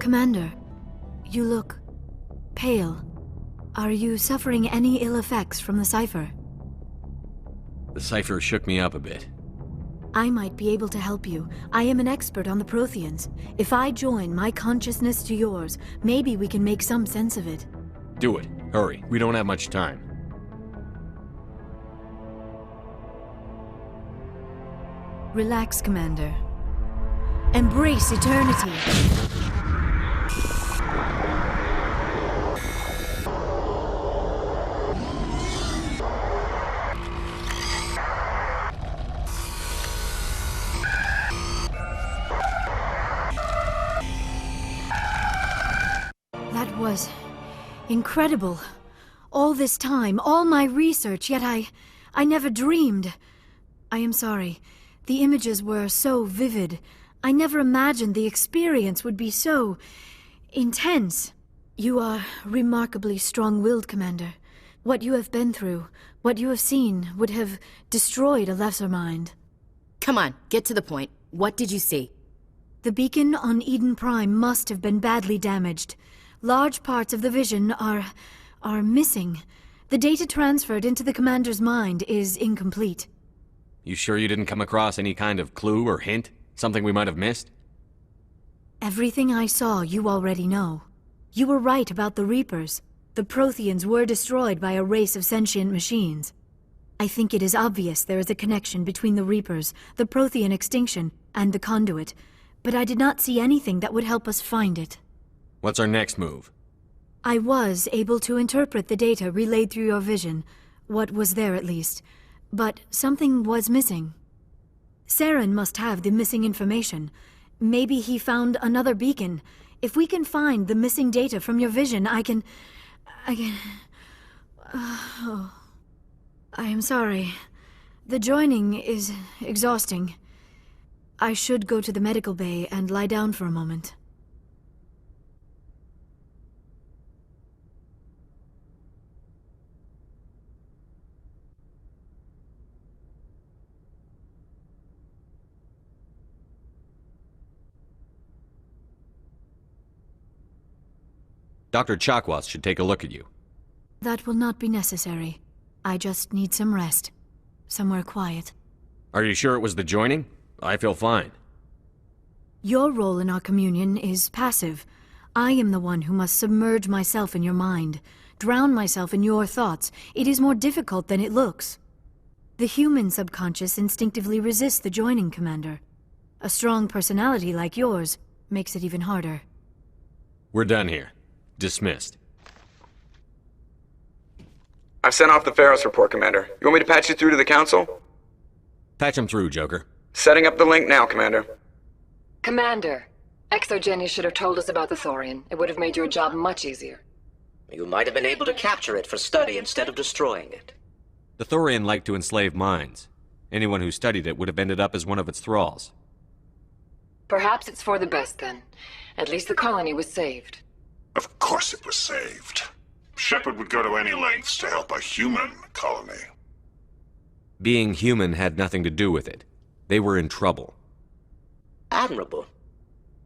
Commander, you look pale. Are you suffering any ill effects from the cipher? The cipher shook me up a bit. I might be able to help you. I am an expert on the Protheans. If I join my consciousness to yours, maybe we can make some sense of it. Do it. Hurry. We don't have much time. Relax, Commander. Embrace eternity. That was incredible. All this time, all my research, yet I never dreamed. I am sorry. The images were so vivid. I never imagined the experience would be so intense. You are remarkably strong-willed, Commander. What you have been through, what you have seen, would have destroyed a lesser mind. Come on, get to the point. What did you see? The beacon on Eden Prime must have been badly damaged. Large parts of the vision are missing. The data transferred into the Commander's mind is incomplete. You sure you didn't come across any kind of clue or hint? Something we might have missed? Everything I saw you already know. You were right about the Reapers. The Protheans were destroyed by a race of sentient machines. I think it is obvious there is a connection between the Reapers, the Prothean extinction, and the Conduit, but I did not see anything that would help us find it. What's our next move? I was able to interpret the data relayed through your vision, what was there at least, but something was missing. Saren must have the missing information. Maybe he found another beacon. If we can find the missing data from your vision, I can... Oh. I am sorry. The joining is exhausting. I should go to the medical bay and lie down for a moment. Dr. Chakwas should take a look at you. That will not be necessary. I just need some rest. Somewhere quiet. Are you sure it was the joining? I feel fine. Your role in our communion is passive. I am the one who must submerge myself in your mind, drown myself in your thoughts. It is more difficult than it looks. The human subconscious instinctively resists the joining, Commander. A strong personality like yours makes it even harder. We're done here. Dismissed. I've sent off the Pharos report, Commander. You want me to patch you through to the Council? Patch him through, Joker. Setting up the link now, Commander. Commander, Exogeny should have told us about the Thorian. It would have made your job much easier. You might have been able to capture it for study instead of destroying it. The Thorian liked to enslave minds. Anyone who studied it would have ended up as one of its thralls. Perhaps it's for the best, then. At least the colony was saved. Of course it was saved. Shepard would go to any lengths to help a human colony. Being human had nothing to do with it. They were in trouble. Admirable.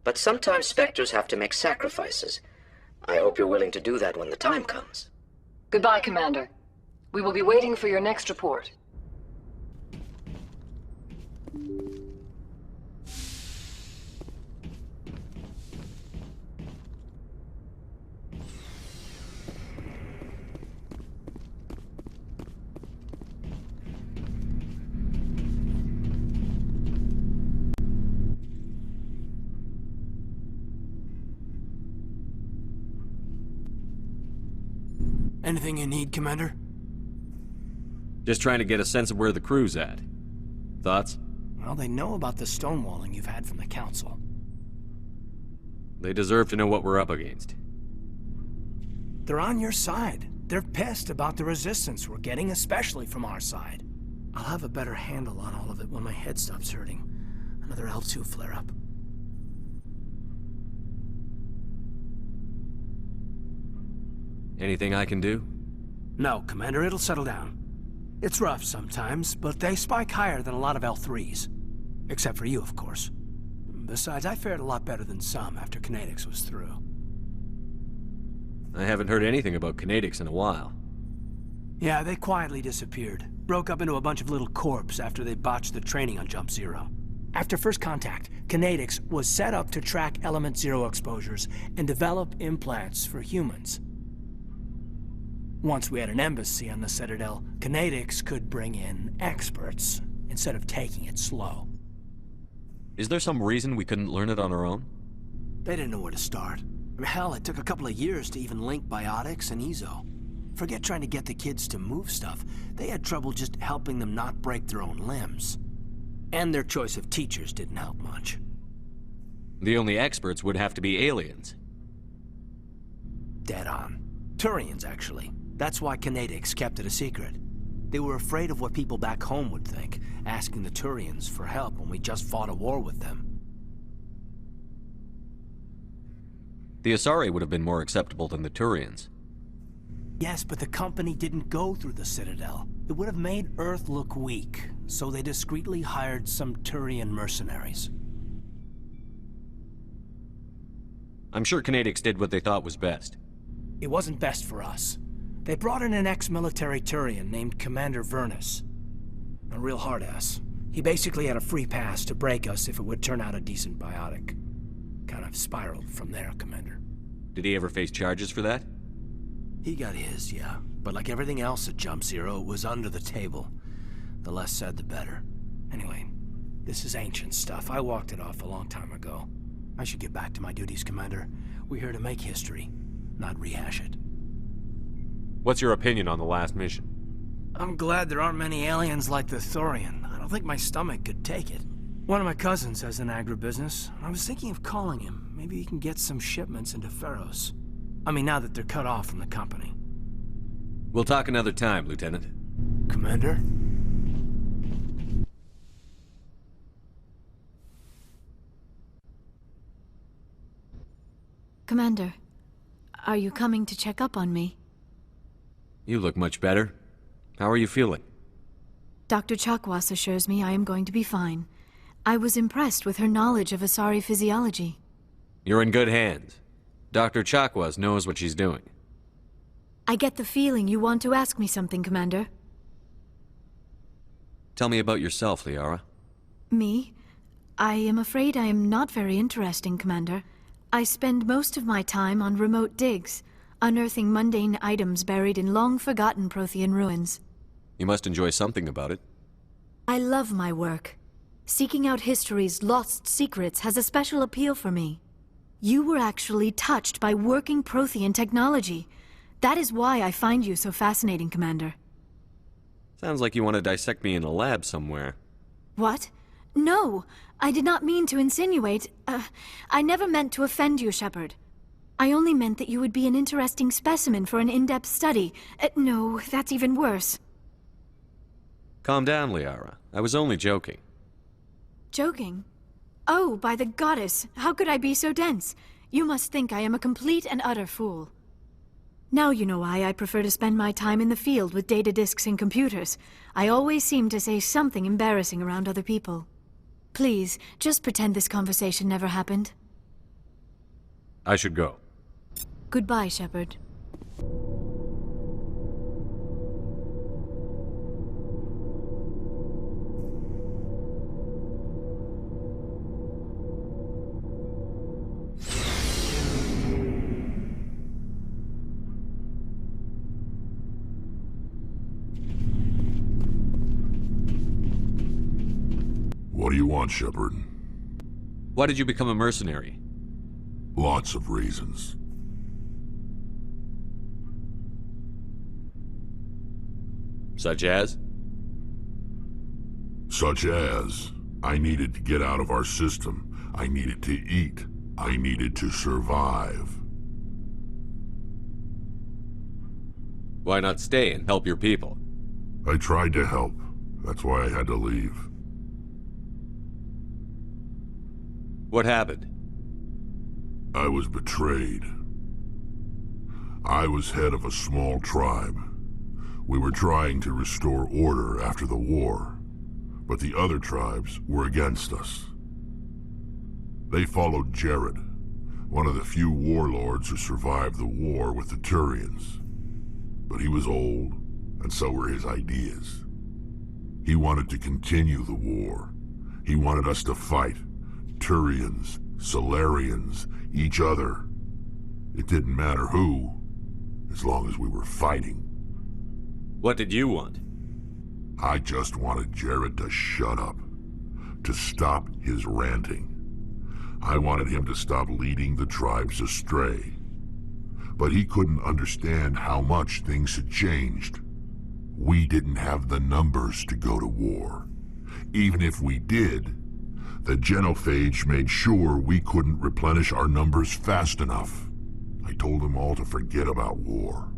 But sometimes Spectres have to make sacrifices. I hope you're willing to do that when the time comes. Goodbye, Commander. We will be waiting for your next report. Anything you need, Commander? Just trying to get a sense of where the crew's at. Thoughts? Well, they know about the stonewalling you've had from the Council. They deserve to know what we're up against. They're on your side. They're pissed about the resistance we're getting, especially from our side. I'll have a better handle on all of it when my head stops hurting. Another L2 flare-up. Anything I can do? No, Commander, it'll settle down. It's rough sometimes, but they spike higher than a lot of L3s. Except for you, of course. Besides, I fared a lot better than some after Kinetics was through. I haven't heard anything about kinetics in a while. Yeah, they quietly disappeared. Broke up into a bunch of little corps after they botched the training on Jump Zero. After first contact, Kinetics was set up to track Element Zero exposures and develop implants for humans. Once we had an embassy on the Citadel, Kinetics could bring in experts instead of taking it slow. Is there some reason we couldn't learn it on our own? They didn't know where to start. Hell, it took a couple of years to even link biotics and Ezo. Forget trying to get the kids to move stuff. They had trouble just helping them not break their own limbs. And their choice of teachers didn't help much. The only experts would have to be aliens. Dead on. Thorians, actually. That's why Kinetics kept it a secret. They were afraid of what people back home would think, asking the Thorians for help when we just fought a war with them. The Asari would have been more acceptable than the Thorians. Yes, but the company didn't go through the Citadel. It would have made Earth look weak, so they discreetly hired some Thorian mercenaries. I'm sure Kinetics did what they thought was best. It wasn't best for us. They brought in an ex-military Thorian named Commander Vernus. A real hard-ass. He basically had a free pass to break us if it would turn out a decent biotic. Kind of spiraled from there, Commander. Did he ever face charges for that? He got his, yeah. But like everything else at Jump Zero, it was under the table. The less said, the better. Anyway, this is ancient stuff. I walked it off a long time ago. I should get back to my duties, Commander. We're here to make history, not rehash it. What's your opinion on the last mission? I'm glad there aren't many aliens like the Thorian. I don't think my stomach could take it. One of my cousins has an agribusiness. I was thinking of calling him. Maybe he can get some shipments into Pharos. I mean, now that they're cut off from the company. We'll talk another time, Lieutenant. Commander? Commander, are you coming to check up on me? You look much better. How are you feeling? Dr. Chakwas assures me I am going to be fine. I was impressed with her knowledge of Asari physiology. You're in good hands. Dr. Chakwas knows what she's doing. I get the feeling you want to ask me something, Commander. Tell me about yourself, Liara. Me? I am afraid I am not very interesting, Commander. I spend most of my time on remote digs, unearthing mundane items buried in long-forgotten Prothean ruins. You must enjoy something about it. I love my work. Seeking out history's lost secrets has a special appeal for me. You were actually touched by working Prothean technology. That is why I find you so fascinating, Commander. Sounds like you want to dissect me in a lab somewhere. What? No, I did not mean to insinuate. I never meant to offend you, Shepard. I only meant that you would be an interesting specimen for an in-depth study. No, that's even worse. Calm down, Liara. I was only joking. Joking? Oh, by the goddess, how could I be so dense? You must think I am a complete and utter fool. Now you know why I prefer to spend my time in the field with data disks and computers. I always seem to say something embarrassing around other people. Please, just pretend this conversation never happened. I should go. Goodbye, Shepard. What do you want, Shepard? Why did you become a mercenary? Lots of reasons. Such as? Such as, I needed to get out of our system. I needed to eat. I needed to survive. Why not stay and help your people? I tried to help. That's why I had to leave. What happened? I was betrayed. I was head of a small tribe. We were trying to restore order after the war, but the other tribes were against us. They followed Jared, one of the few warlords who survived the war with the Thorians. But he was old, and so were his ideas. He wanted to continue the war. He wanted us to fight. Thorians, Solarians, each other. It didn't matter who, as long as we were fighting. What did you want? I just wanted Jared to shut up, to stop his ranting. I wanted him to stop leading the tribes astray. But he couldn't understand how much things had changed. We didn't have the numbers to go to war. Even if we did, the genophage made sure we couldn't replenish our numbers fast enough. I told them all to forget about war.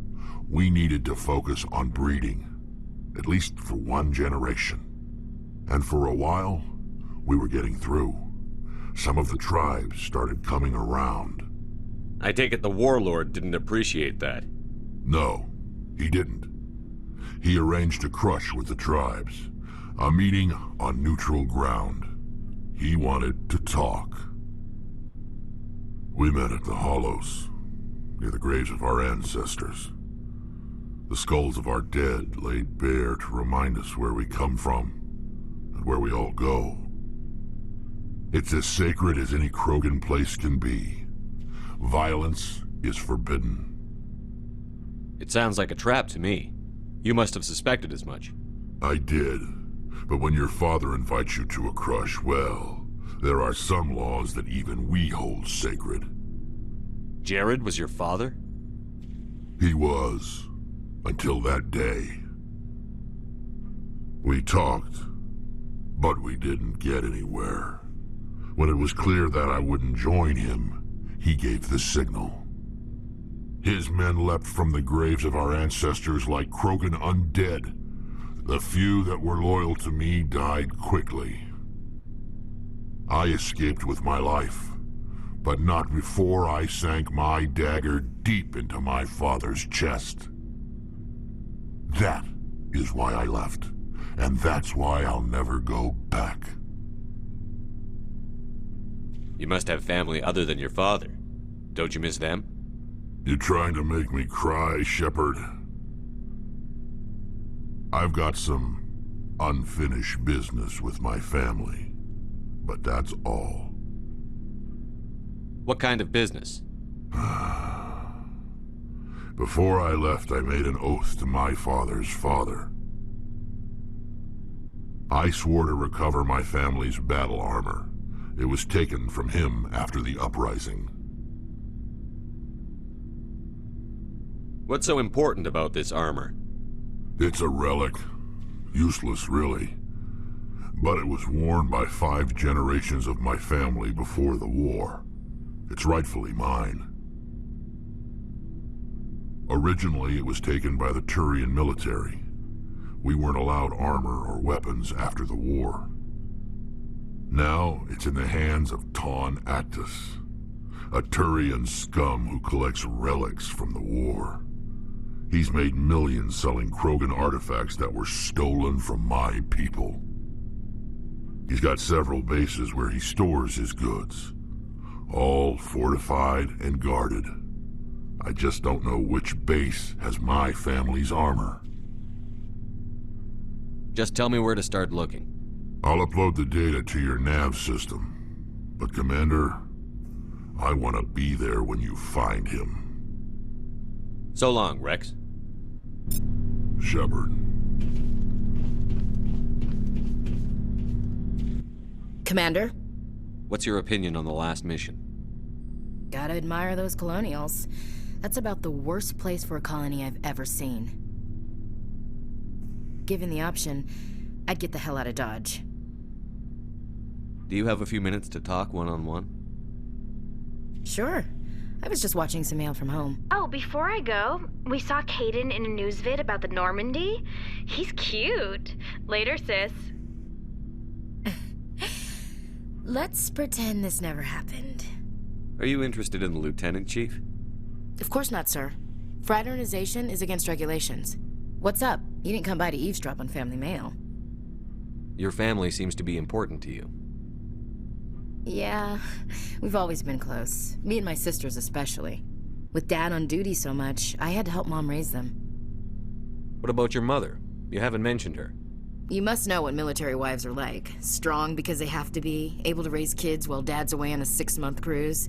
We needed to focus on breeding, at least for one generation. And for a while, we were getting through. Some of the tribes started coming around. I take it the warlord didn't appreciate that. No, he didn't. He arranged a crush with the tribes, a meeting on neutral ground. He wanted to talk. We met at the Hollows, near the graves of our ancestors. The skulls of our dead laid bare to remind us where we come from and where we all go. It's as sacred as any Krogan place can be. Violence is forbidden. It sounds like a trap to me. You must have suspected as much. I did. But when your father invites you to a crush, well, there are some laws that even we hold sacred. Jared was your father? He was. Until that day. We talked, but we didn't get anywhere. When it was clear that I wouldn't join him, he gave the signal. His men leapt from the graves of our ancestors like Krogan undead. The few that were loyal to me died quickly. I escaped with my life, but not before I sank my dagger deep into my father's chest. That is why I left, and that's why I'll never go back. You must have family other than your father. Don't you miss them? You trying to make me cry, Shepard? I've got some unfinished business with my family, but that's all. What kind of business? Before I left, I made an oath to my father's father. I swore to recover my family's battle armor. It was taken from him after the uprising. What's so important about this armor? It's a relic. Useless, really. But it was worn by 5 generations of my family before the war. It's rightfully mine. Originally, it was taken by the Thorian military. We weren't allowed armor or weapons after the war. Now, it's in the hands of Ton Actus, a Thorian scum who collects relics from the war. He's made millions selling Krogan artifacts that were stolen from my people. He's got several bases where he stores his goods, all fortified and guarded. I just don't know which base has my family's armor. Just tell me where to start looking. I'll upload the data to your nav system. But Commander, I want to be there when you find him. So long, Rex. Shepard. Commander? What's your opinion on the last mission? Gotta admire those colonials. That's about the worst place for a colony I've ever seen. Given the option, I'd get the hell out of Dodge. Do you have a few minutes to talk one-on-one? Sure. I was just watching some mail from home. Oh, before I go, we saw Caden in a news vid about the Normandy. He's cute. Later, sis. Let's pretend this never happened. Are you interested in the Lieutenant Chief? Of course not, sir. Fraternization is against regulations. What's up? You didn't come by to eavesdrop on family mail. Your family seems to be important to you. Yeah, we've always been close. Me and my sisters especially. With Dad on duty so much, I had to help Mom raise them. What about your mother? You haven't mentioned her. You must know what military wives are like. Strong because they have to be, able to raise kids while Dad's away on a 6-month cruise.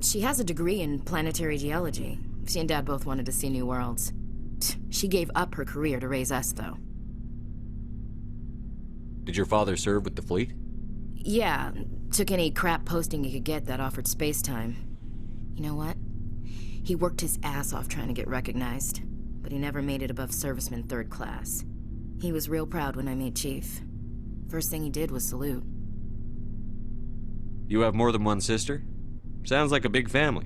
She has a degree in planetary geology. She and Dad both wanted to see new worlds. She gave up her career to raise us, though. Did your father serve with the fleet? Yeah, took any crap posting he could get that offered space time. You know what? He worked his ass off trying to get recognized, but he never made it above serviceman 3rd class. He was real proud when I made chief. First thing he did was salute. You have more than one sister? Sounds like a big family.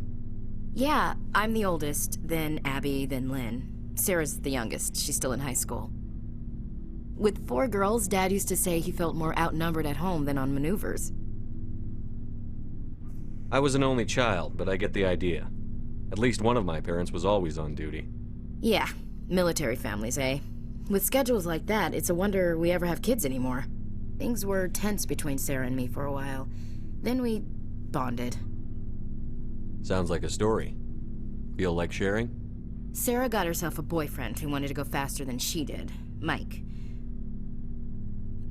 Yeah, I'm the oldest, then Abby, then Lynn. Sarah's the youngest. She's still in high school. With 4 girls, Dad used to say he felt more outnumbered at home than on maneuvers. I was an only child, but I get the idea. At least one of my parents was always on duty. Yeah, military families, eh? With schedules like that, it's a wonder we ever have kids anymore. Things were tense between Sarah and me for a while. Then we bonded. Sounds like a story. Feel like sharing? Sarah got herself a boyfriend who wanted to go faster than she did, Mike.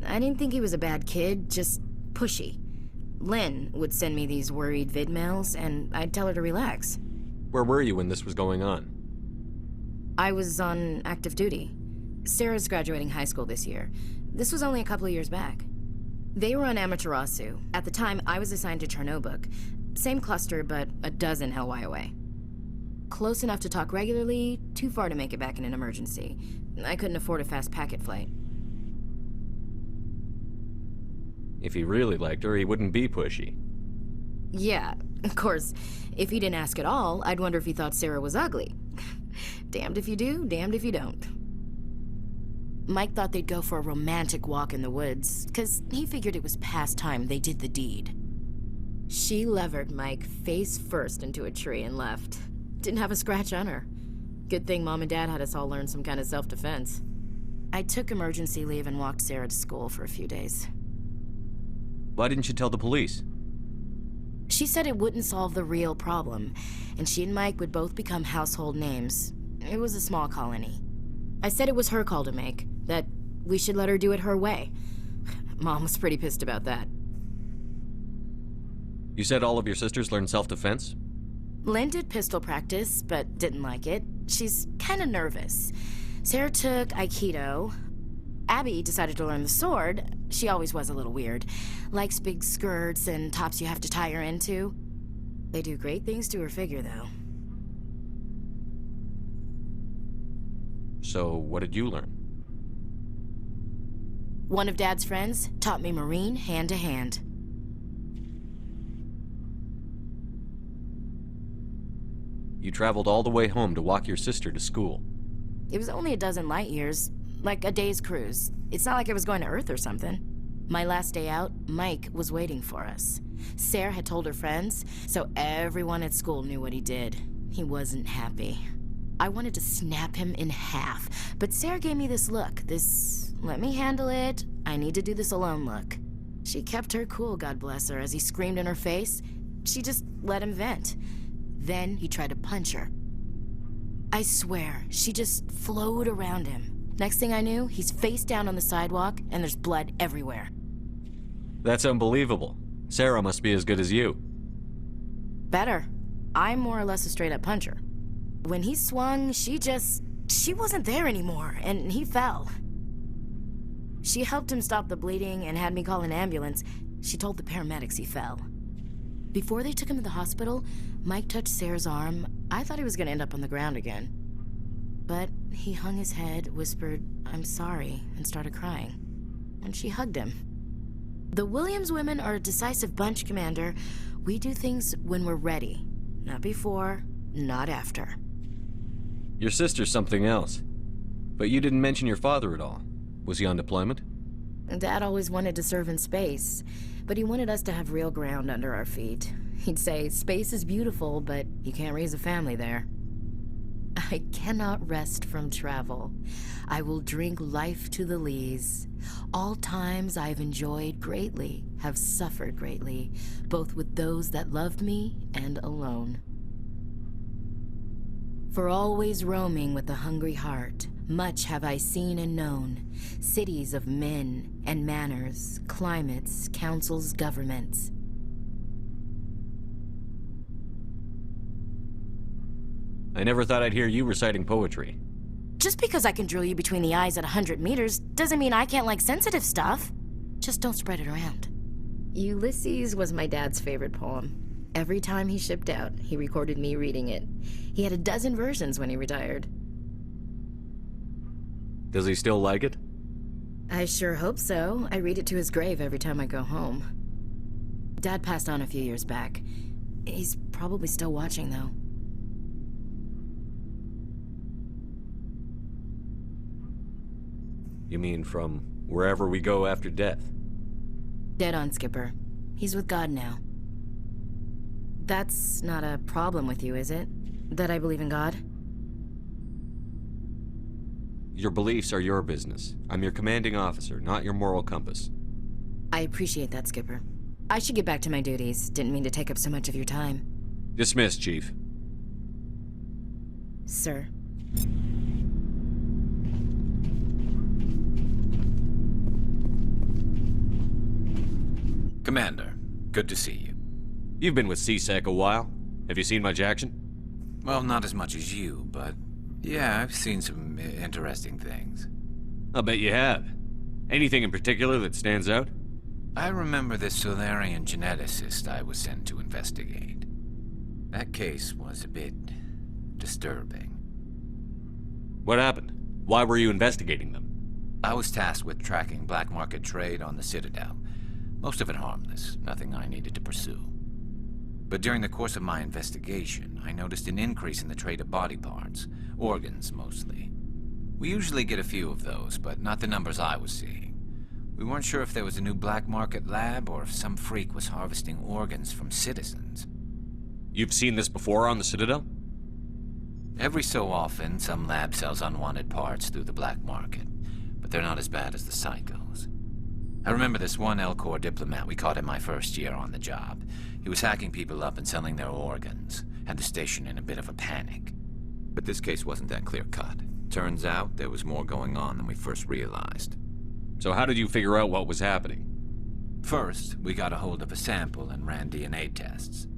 I didn't think he was a bad kid, just pushy. Lynn would send me these worried vid mails, and I'd tell her to relax. Where were you when this was going on? I was on active duty. Sarah's graduating high school this year. This was only a couple of years back. They were on Amaterasu. At the time, I was assigned to Chernobog. Same cluster, but a dozen LY away. Close enough to talk regularly, too far to make it back in an emergency. I couldn't afford a fast packet flight. If he really liked her, he wouldn't be pushy. Yeah, of course. If he didn't ask at all, I'd wonder if he thought Sarah was ugly. Damned if you do, damned if you don't. Mike thought they'd go for a romantic walk in the woods, because he figured it was past time they did the deed. She levered Mike face first into a tree and left. Didn't have a scratch on her. Good thing Mom and Dad had us all learn some kind of self-defense. I took emergency leave and walked Sarah to school for a few days. Why didn't you tell the police? She said it wouldn't solve the real problem, and she and Mike would both become household names. It was a small colony. I said it was her call to make, that we should let her do it her way. Mom was pretty pissed about that. You said all of your sisters learned self-defense? Lynn did pistol practice, but didn't like it. She's kind of nervous. Sarah took Aikido. Abby decided to learn the sword. She always was a little weird. Likes big skirts and tops you have to tie her into. They do great things to her figure, though. So, what did you learn? One of Dad's friends taught me Marine hand to hand. You traveled all the way home to walk your sister to school. It was only a dozen light years, like a day's cruise. It's not like I was going to Earth or something. My last day out, Mike was waiting for us. Sarah had told her friends, so everyone at school knew what he did. He wasn't happy. I wanted to snap him in half, but Sarah gave me this look, this let me handle it, I need to do this alone look. She kept her cool, God bless her, as he screamed in her face. She just let him vent. Then he tried to punch her. I swear, she just flowed around him. Next thing I knew, he's face down on the sidewalk, and there's blood everywhere. That's unbelievable. Sarah must be as good as you. Better. I'm more or less a straight-up puncher. When he swung, she wasn't there anymore, and he fell. She helped him stop the bleeding and had me call an ambulance. She told the paramedics he fell. Before they took him to the hospital, Mike touched Sarah's arm. I thought he was going to end up on the ground again. But he hung his head, whispered, "I'm sorry," and started crying. And she hugged him. The Williams women are a decisive bunch, Commander. We do things when we're ready. Not before, not after. Your sister's something else. But you didn't mention your father at all. Was he on deployment? Dad always wanted to serve in space, but he wanted us to have real ground under our feet. He'd say, space is beautiful, but you can't raise a family there. I cannot rest from travel. I will drink life to the lees. All times I've enjoyed greatly, have suffered greatly, both with those that loved me and alone. For always roaming with a hungry heart, much have I seen and known, cities of men and manners, climates, councils, governments. I never thought I'd hear you reciting poetry. Just because I can drill you between the eyes at 100 meters doesn't mean I can't like sensitive stuff. Just don't spread it around. Ulysses was my dad's favorite poem. Every time he shipped out, he recorded me reading it. He had a dozen versions when he retired. Does he still like it? I sure hope so. I read it to his grave every time I go home. Dad passed on a few years back. He's probably still watching, though. You mean from wherever we go after death? Dead on, Skipper. He's with God now. That's not a problem with you, is it? That I believe in God? Your beliefs are your business. I'm your commanding officer, not your moral compass. I appreciate that, Skipper. I should get back to my duties. Didn't mean to take up so much of your time. Dismissed, Chief. Sir. Commander, good to see you. You've been with CSEC a while. Have you seen much action? Well, not as much as you, but yeah, I've seen some interesting things. I'll bet you have. Anything in particular that stands out? I remember this Thorian geneticist I was sent to investigate. That case was a bit disturbing. What happened? Why were you investigating them? I was tasked with tracking black market trade on the Citadel. Most of it harmless, nothing I needed to pursue. But during the course of my investigation, I noticed an increase in the trade of body parts, organs mostly. We usually get a few of those, but not the numbers I was seeing. We weren't sure if there was a new black market lab or if some freak was harvesting organs from citizens. You've seen this before on the Citadel? Every so often, some lab sells unwanted parts through the black market, but they're not as bad as the psychos. I remember this one L-Corps diplomat we caught in my first year on the job. He was hacking people up and selling their organs. Had the station in a bit of a panic. But this case wasn't that clear-cut. Turns out there was more going on than we first realized. So how did you figure out what was happening? First, we got a hold of a sample and ran DNA tests.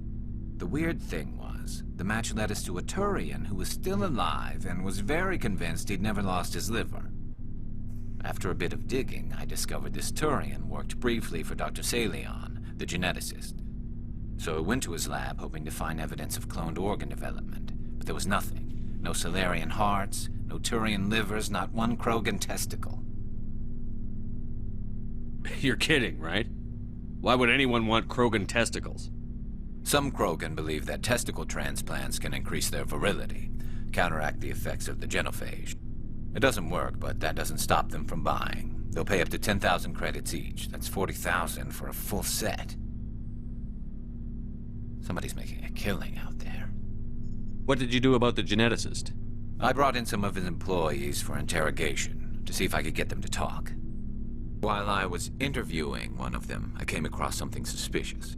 The weird thing was, the match led us to a Thorian who was still alive and was very convinced he'd never lost his liver. After a bit of digging, I discovered this Thorian worked briefly for Dr. Salion, the geneticist. So I went to his lab hoping to find evidence of cloned organ development, but there was nothing. No Salarian hearts, no Thorian livers, not one Krogan testicle. You're kidding, right? Why would anyone want Krogan testicles? Some Krogan believe that testicle transplants can increase their virility, counteract the effects of the genophage. It doesn't work, but that doesn't stop them from buying. They'll pay up to 10,000 credits each. That's 40,000 for a full set. Somebody's making a killing out there. What did you do about the geneticist? I brought in some of his employees for interrogation, to see if I could get them to talk. While I was interviewing one of them, I came across something suspicious.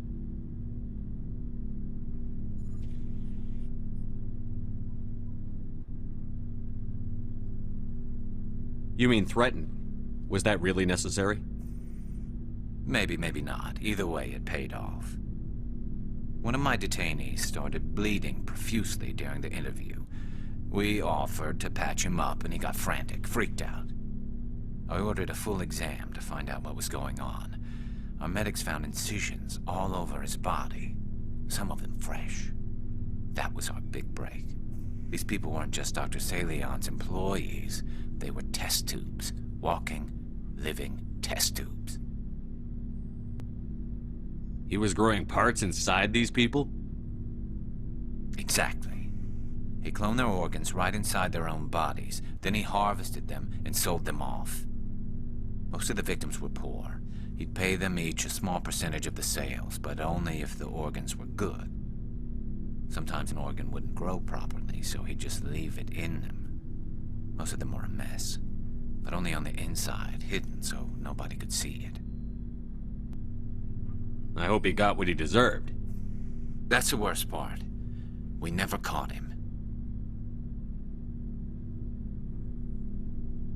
You mean threatened? Was that really necessary? Maybe, maybe not. Either way, it paid off. One of my detainees started bleeding profusely during the interview. We offered to patch him up, and he got frantic, freaked out. I ordered a full exam to find out what was going on. Our medics found incisions all over his body, some of them fresh. That was our big break. These people weren't just Dr. Salion's employees. They were test tubes. Walking, living test tubes. He was growing parts inside these people? Exactly. He cloned their organs right inside their own bodies. Then he harvested them and sold them off. Most of the victims were poor. He'd pay them each a small percentage of the sales, but only if the organs were good. Sometimes an organ wouldn't grow properly, so he'd just leave it in him. Most of them were a mess, but only on the inside, hidden so nobody could see it. I hope he got what he deserved. That's the worst part. We never caught him.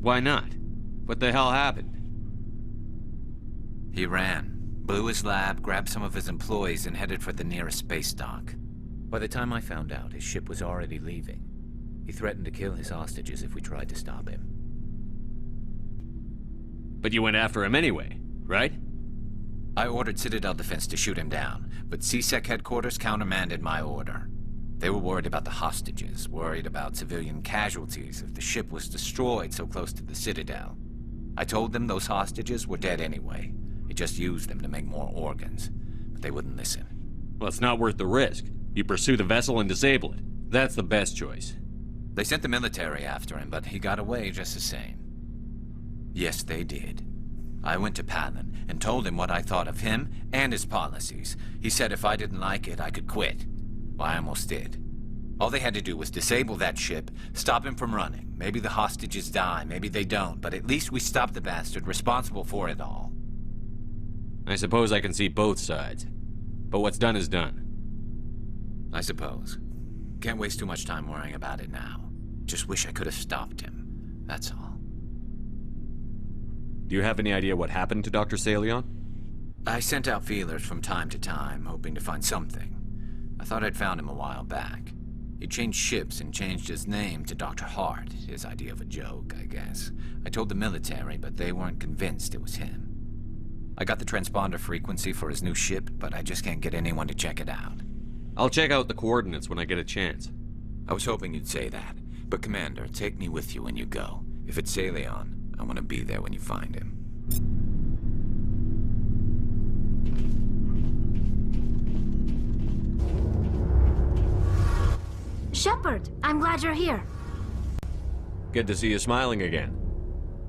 Why not? What the hell happened? He ran, blew his lab, grabbed some of his employees, and headed for the nearest space dock. By the time I found out, his ship was already leaving. He threatened to kill his hostages if we tried to stop him. But you went after him anyway, right? I ordered Citadel Defense to shoot him down, but CSEC headquarters countermanded my order. They were worried about the hostages, worried about civilian casualties if the ship was destroyed so close to the Citadel. I told them those hostages were dead anyway. He just used them to make more organs, but they wouldn't listen. Well, it's not worth the risk. You pursue the vessel and disable it. That's the best choice. They sent the military after him, but he got away just the same. Yes, they did. I went to Palin and told him what I thought of him and his policies. He said if I didn't like it, I could quit. Well, I almost did. All they had to do was disable that ship, stop him from running. Maybe the hostages die, maybe they don't, but at least we stopped the bastard responsible for it all. I suppose I can see both sides. But what's done is done. I suppose. Can't waste too much time worrying about it now. Just wish I could have stopped him. That's all. Do you have any idea what happened to Dr. Salion? I sent out feelers from time to time, hoping to find something. I thought I'd found him a while back. He changed ships and changed his name to Dr. Hart, his idea of a joke, I guess. I told the military, but they weren't convinced it was him. I got the transponder frequency for his new ship, but I just can't get anyone to check it out. I'll check out the coordinates when I get a chance. I was hoping you'd say that. But Commander, take me with you when you go. If it's Salion, I want to be there when you find him. Shepard, I'm glad you're here. Good to see you smiling again,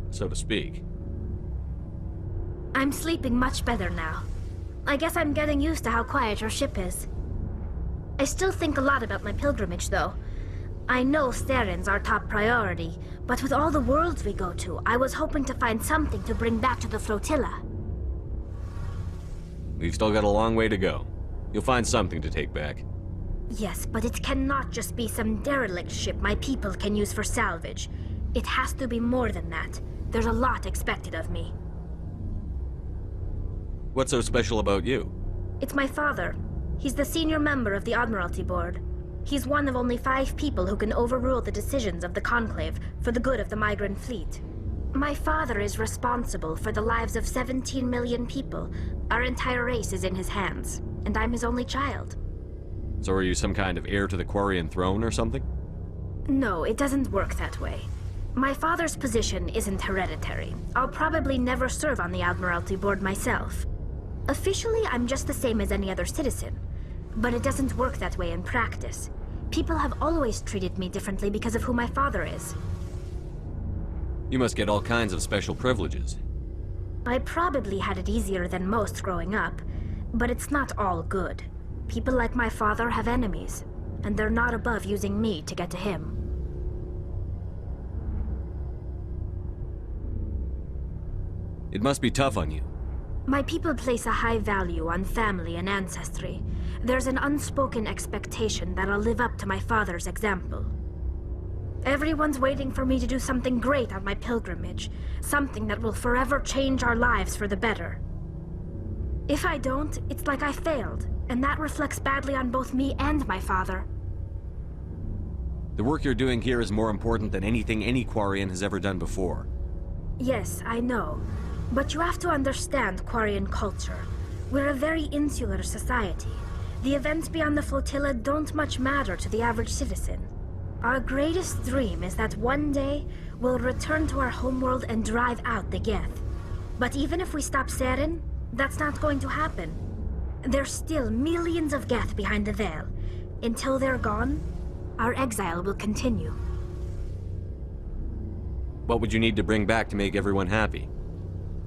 so to speak. I'm sleeping much better now. I guess I'm getting used to how quiet your ship is. I still think a lot about my pilgrimage, though. I know Theron's our top priority, but with all the worlds we go to, I was hoping to find something to bring back to the flotilla. We've still got a long way to go. You'll find something to take back. Yes, but it cannot just be some derelict ship my people can use for salvage. It has to be more than that. There's a lot expected of me. What's so special about you? It's my father. He's the senior member of the Admiralty Board. He's one of only 5 people who can overrule the decisions of the Conclave for the good of the migrant fleet. My father is responsible for the lives of 17 million people. Our entire race is in his hands, and I'm his only child. So are you some kind of heir to the Quarian throne or something? No, it doesn't work that way. My father's position isn't hereditary. I'll probably never serve on the Admiralty Board myself. Officially, I'm just the same as any other citizen. But it doesn't work that way in practice. People have always treated me differently because of who my father is. You must get all kinds of special privileges. I probably had it easier than most growing up, but it's not all good. People like my father have enemies, and they're not above using me to get to him. It must be tough on you. My people place a high value on family and ancestry. There's an unspoken expectation that I'll live up to my father's example. Everyone's waiting for me to do something great on my pilgrimage, something that will forever change our lives for the better. If I don't, it's like I failed, and that reflects badly on both me and my father. The work you're doing here is more important than anything any Quarian has ever done before. Yes, I know. But you have to understand Quarian culture. We're a very insular society. The events beyond the flotilla don't much matter to the average citizen. Our greatest dream is that one day we'll return to our homeworld and drive out the Geth. But even if we stop Saren, that's not going to happen. There's still millions of Geth behind the veil. Until they're gone, our exile will continue. What would you need to bring back to make everyone happy?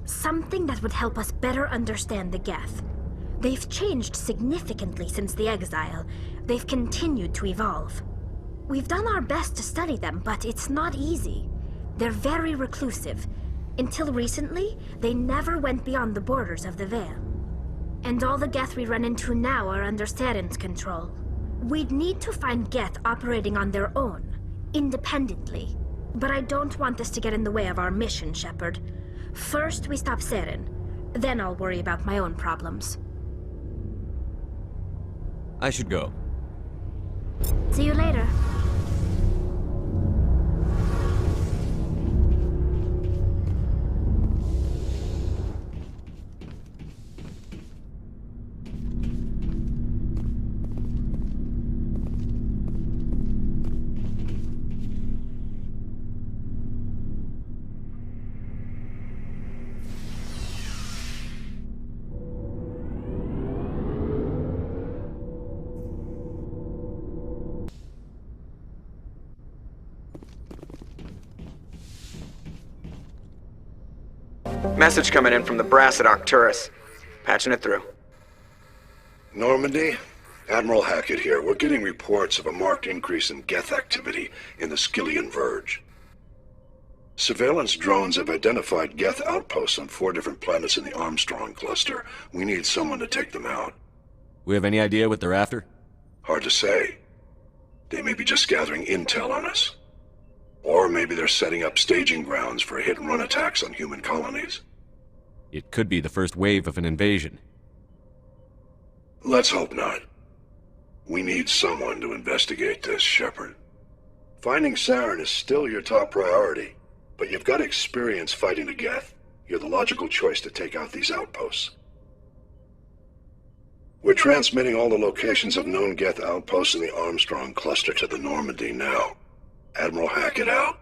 Something that would help us better understand the Geth. They've changed significantly since the exile. They've continued to evolve. We've done our best to study them, but it's not easy. They're very reclusive. Until recently, they never went beyond the borders of the Veil. And all the Geth we run into now are under Saren's control. We'd need to find Geth operating on their own, independently. But I don't want this to get in the way of our mission, Shepard. First, we stop Saren. Then I'll worry about my own problems. I should go. See you later. Message coming in from the brass at Arcturus. Patching it through. Normandy? Admiral Hackett here. We're getting reports of a marked increase in Geth activity in the Skyllian Verge. Surveillance drones have identified Geth outposts on 4 different planets in the Armstrong cluster. We need someone to take them out. We have any idea what they're after? Hard to say. They may be just gathering intel on us. Or maybe they're setting up staging grounds for hit-and-run attacks on human colonies. It could be the first wave of an invasion. Let's hope not. We need someone to investigate this, Shepard. Finding Saren is still your top priority, but you've got experience fighting the Geth. You're the logical choice to take out these outposts. We're transmitting all the locations of known Geth outposts in the Armstrong cluster to the Normandy now. Admiral Hackett out.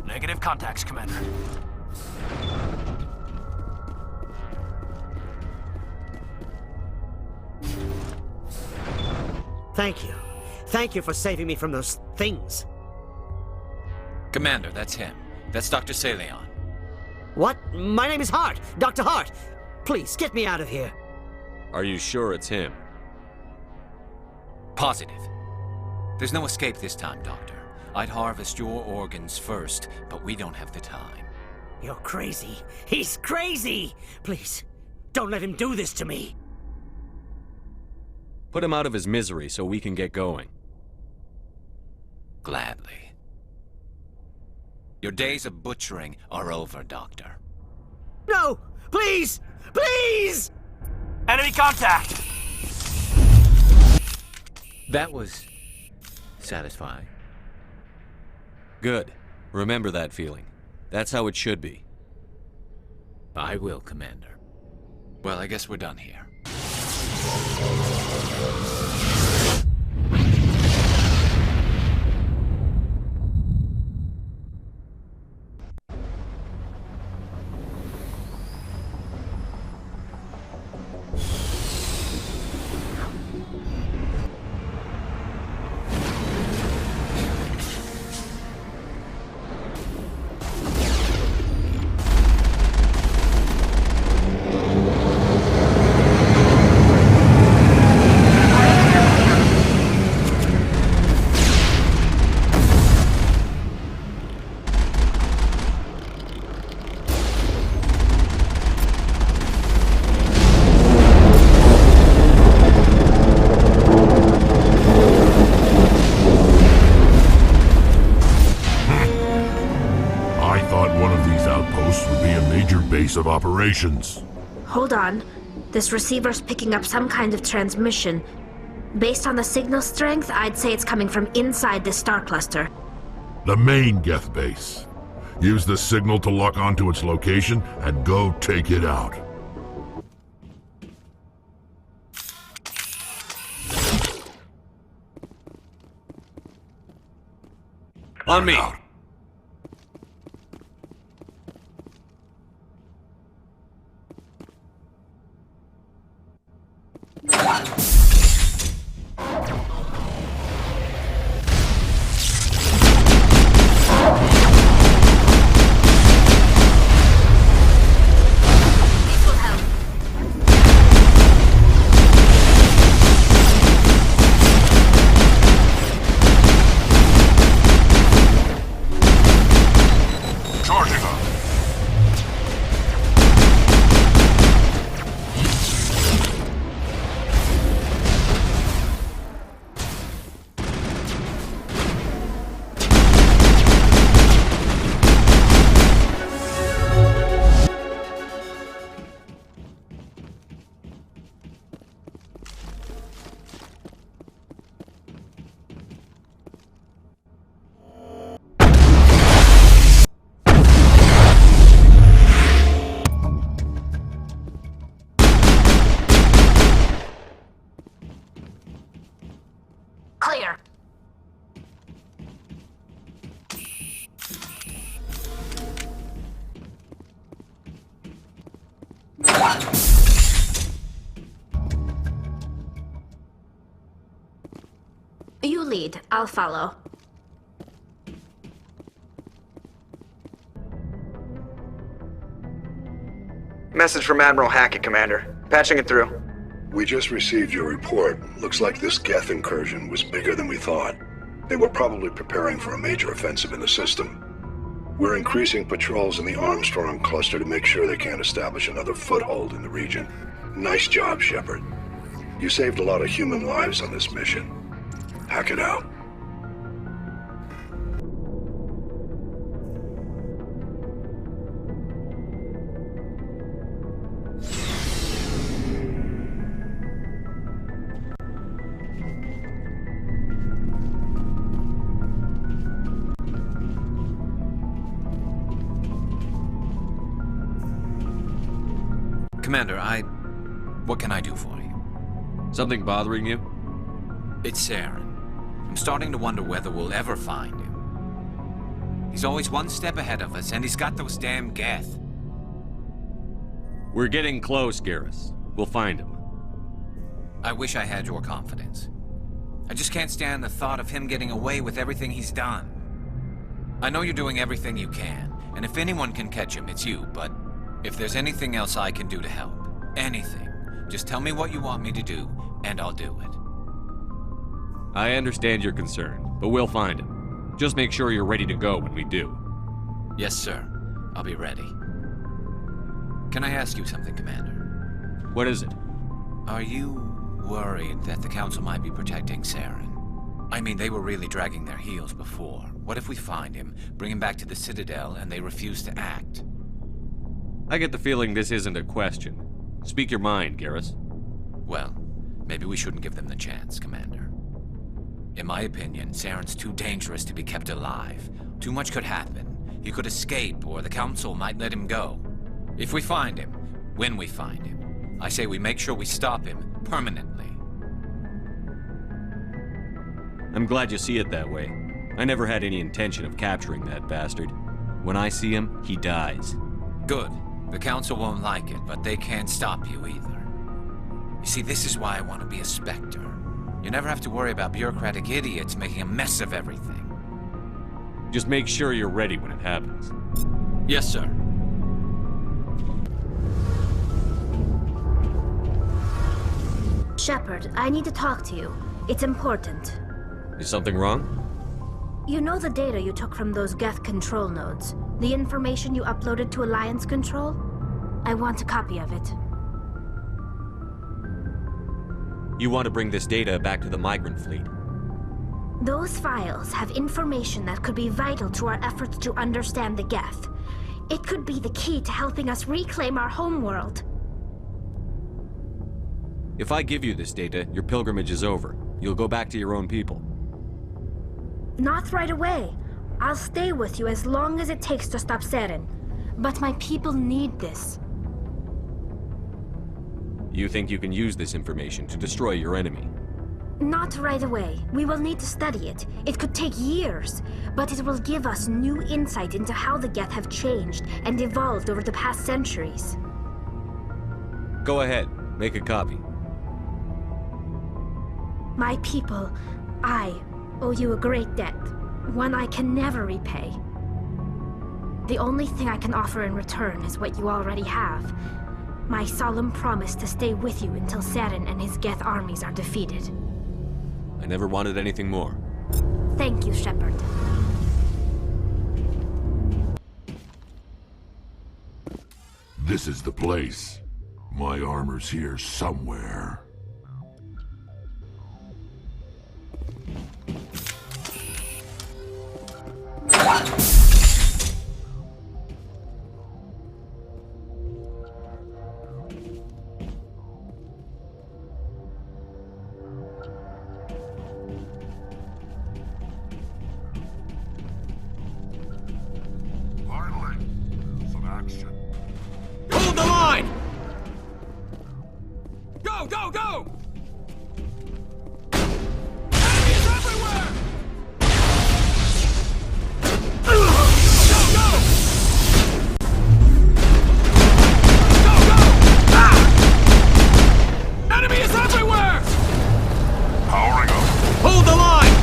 Negative contacts, Commander. Thank you. Thank you for saving me from those things. Commander, that's him. That's Dr. Saleon. What? My name is Hart. Dr. Hart. Please, get me out of here. Are you sure it's him? Positive. There's no escape this time, Doctor. I'd harvest your organs first, but we don't have the time. You're crazy. He's crazy! Please, don't let him do this to me. Put him out of his misery so we can get going. Gladly. Your days of butchering are over, Doctor. No! Please! Please! Enemy contact! That was satisfying. Good. Remember that feeling. That's how it should be. I will, Commander. Well, I guess we're done here. base of operations. Hold on. This receiver's picking up some kind of transmission. Based on the signal strength, I'd say it's coming from inside this star cluster. The main Geth base. Use the signal to lock onto its location and go take it out. On me! Clear. You lead. I'll follow. Message from Admiral Hackett, Commander. Patching it through. We just received your report. Looks like this Geth incursion was bigger than we thought. They were probably preparing for a major offensive in the system. We're increasing patrols in the Armstrong cluster to make sure they can't establish another foothold in the region. Nice job, Shepard. You saved a lot of human lives on this mission. Hack it out. Commander, what can I do for you? Something bothering you? It's Saren. I'm starting to wonder whether we'll ever find him. He's always one step ahead of us, and he's got those damn Geth. We're getting close, Garrus. We'll find him. I wish I had your confidence. I just can't stand the thought of him getting away with everything he's done. I know you're doing everything you can, and if anyone can catch him, it's you, but if there's anything else I can do to help, anything, just tell me what you want me to do, and I'll do it. I understand your concern, but we'll find him. Just make sure you're ready to go when we do. Yes, sir. I'll be ready. Can I ask you something, Commander? What is it? Are you worried that the Council might be protecting Saren? I mean, they were really dragging their heels before. What if we find him, bring him back to the Citadel, and they refuse to act? I get the feeling this isn't a question. Speak your mind, Garrus. Well, maybe we shouldn't give them the chance, Commander. In my opinion, Saren's too dangerous to be kept alive. Too much could happen. He could escape, or the Council might let him go. If we find him, when we find him, I say we make sure we stop him permanently. I'm glad you see it that way. I never had any intention of capturing that bastard. When I see him, he dies. Good. The Council won't like it, but they can't stop you either. You see, this is why I want to be a Spectre. You never have to worry about bureaucratic idiots making a mess of everything. Just make sure you're ready when it happens. Yes, sir. Shepard, I need to talk to you. It's important. Is something wrong? You know the data you took from those Geth control nodes? The information you uploaded to Alliance Control? I want a copy of it. You want to bring this data back to the migrant fleet? Those files have information that could be vital to our efforts to understand the Geth. It could be the key to helping us reclaim our homeworld. If I give you this data, your pilgrimage is over. You'll go back to your own people. Not right away. I'll stay with you as long as it takes to stop Seren. But my people need this. You think you can use this information to destroy your enemy? Not right away. We will need to study it. It could take years, but it will give us new insight into how the Geth have changed and evolved over the past centuries. Go ahead. Make a copy. My people, I owe you a great debt, one I can never repay. The only thing I can offer in return is what you already have. My solemn promise to stay with you until Seren and his Geth armies are defeated. I never wanted anything more. Thank you, Shepard. This is the place. My armor's here somewhere. Hold the line! Go, go, go! Enemies everywhere! Go, go! Go, go! Ah! Enemy is everywhere! Powering up. Hold the line!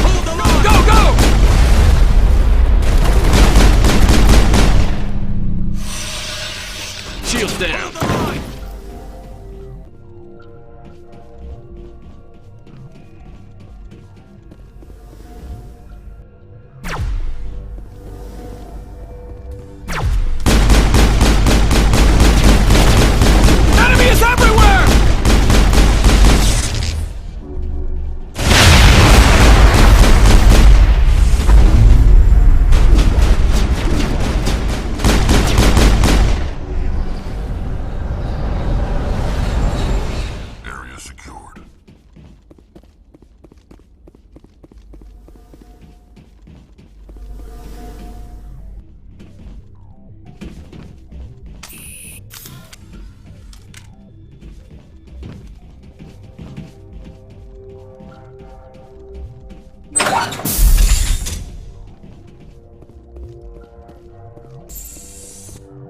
Hold the line! Go, go! Shields down! Enemy is everywhere! Area secured.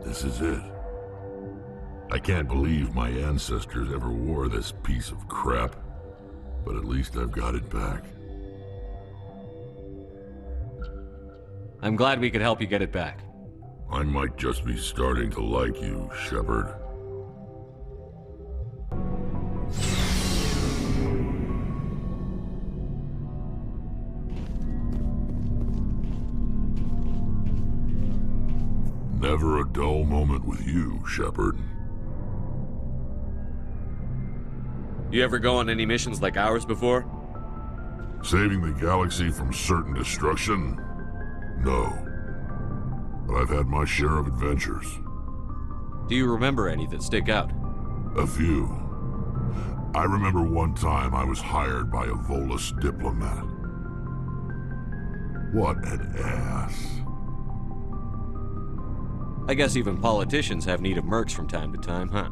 This is it. I can't believe my ancestors ever wore this piece of crap, but at least I've got it back. I'm glad we could help you get it back. I might just be starting to like you, Shepard. Never a dull moment with you, Shepard. You ever go on any missions like ours before? Saving the galaxy from certain destruction? No. But I've had my share of adventures. Do you remember any that stick out? A few. I remember one time I was hired by a Volus diplomat. What an ass. I guess even politicians have need of mercs from time to time, huh?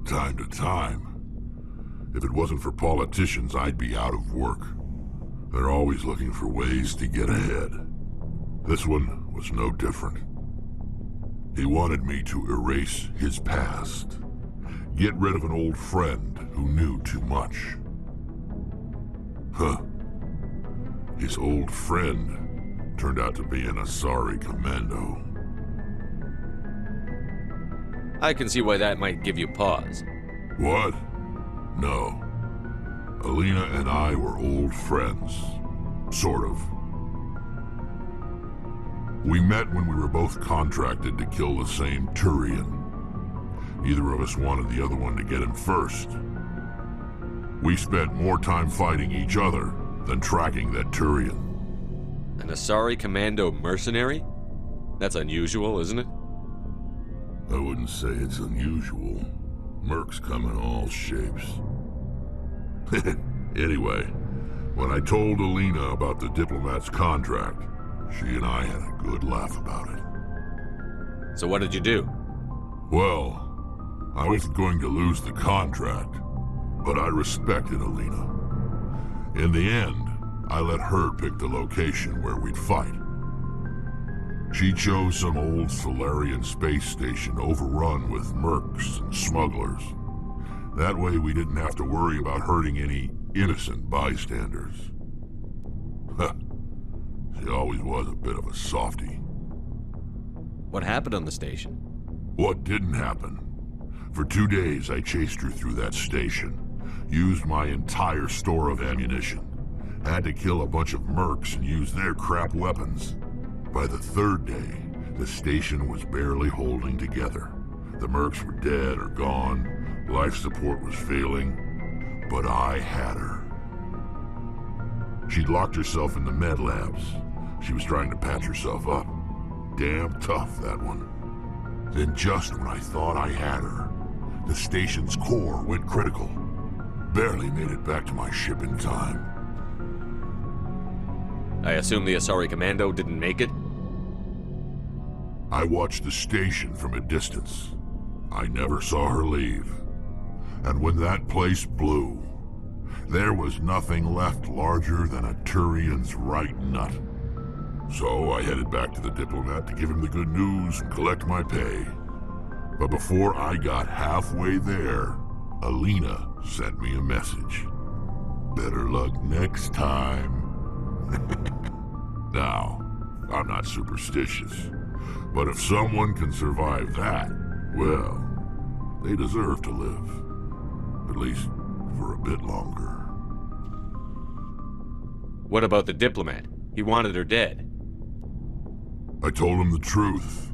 Time to time. If it wasn't for politicians, I'd be out of work. They're always looking for ways to get ahead. This one was no different. He wanted me to erase his past. Get rid of an old friend who knew too much. Huh. His old friend turned out to be an Asari commando. I can see why that might give you pause. What? No. Alina and I were old friends. Sort of. We met when we were both contracted to kill the same Thorian. Neither of us wanted the other one to get him first. We spent more time fighting each other than tracking that Thorian. An Asari Commando mercenary? That's unusual, isn't it? I wouldn't say it's unusual. Mercs come in all shapes. Anyway, when I told Alina about the diplomat's contract, she and I had a good laugh about it. So what did you do? Well, I wasn't going to lose the contract, but I respected Alina. In the end, I let her pick the location where we'd fight. She chose some old Solarian space station overrun with mercs and smugglers. That way we didn't have to worry about hurting any innocent bystanders. She always was a bit of a softie. What happened on the station? What didn't happen? For 2 days I chased her through that station, used my entire store of ammunition, had to kill a bunch of mercs and use their crap weapons. By the 3rd day, the station was barely holding together. The mercs were dead or gone, life support was failing, but I had her. She'd locked herself in the med labs. She was trying to patch herself up. Damn tough, that one. Then just when I thought I had her, the station's core went critical. Barely made it back to my ship in time. I assume the Asari Commando didn't make it? I watched the station from a distance. I never saw her leave. And when that place blew, there was nothing left larger than a Thorian's right nut. So I headed back to the diplomat to give him the good news and collect my pay. But before I got halfway there, Alina sent me a message. Better luck next time. Now, I'm not superstitious, but if someone can survive that, well, they deserve to live. At least for a bit longer. What about the diplomat? He wanted her dead. I told him the truth.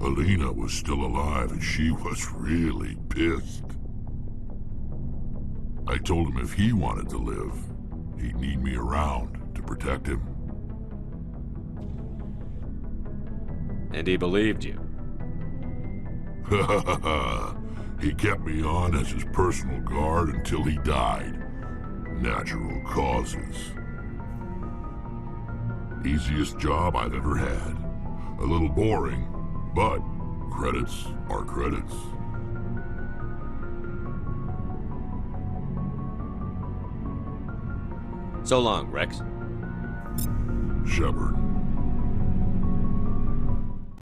Alina was still alive and she was really pissed. I told him if he wanted to live, he'd need me around to protect him. And he believed you. He kept me on as his personal guard until he died. Natural causes. Easiest job I've ever had. A little boring, but credits are credits. So long, Rex. Shepard.